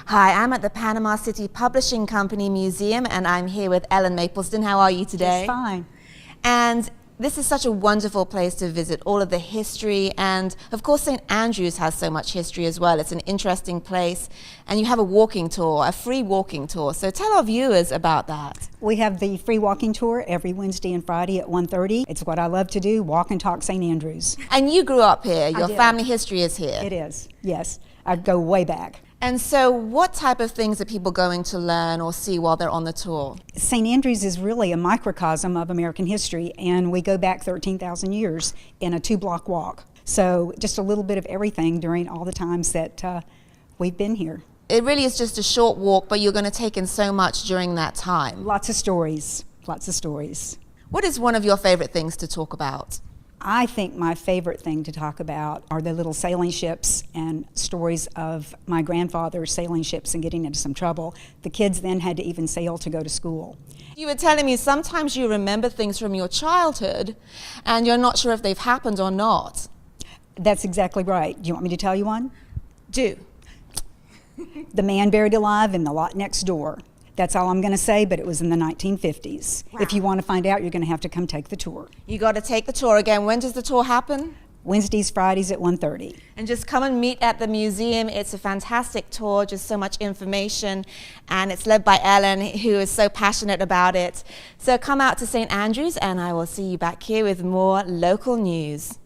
Hi, I'm at the Panama City Publishing Company Museum and I'm here with Ellen Maplesden. How are you today? Just fine. And this is such a wonderful place to visit, all of the history, and of course St. Andrews has so much history as well. It's an interesting place, and you have a walking tour, a free walking tour. So tell our viewers about that. We have the free walking tour every Wednesday and Friday at 1:30. It's what I love to do, walk and talk St. Andrews. And you grew up here, your did. family history is here. It is, yes. I go way back. And so what type of things are people going to learn or see while they're on the tour? St. Andrews is really a microcosm of American history, and we go back 13,000 years in a 2-block walk. So just a little bit of everything during all the times that we've been here. It really is just a short walk, but you're going to take in so much during that time. Lots of stories, lots of stories. What is one of your favorite things to talk about? I think my favorite thing to talk about are the little sailing ships and stories of my grandfather's sailing ships and getting into some trouble. The kids then had to even sail to go to school. You were telling me sometimes you remember things from your childhood and you're not sure if they've happened or not. That's exactly right. Do you want me to tell you one? Do. The man buried alive in the lot next door. That's all I'm going to say, but it was in the 1950s. Wow. If you want to find out, you're going to have to come take the tour. You got to take the tour again. When does the tour happen? Wednesdays, Fridays at 1:30. And just come and meet at the museum. It's a fantastic tour, just so much information, and it's led by Ellen, who is so passionate about it. So come out to St. Andrews, and I will see you back here with more local news.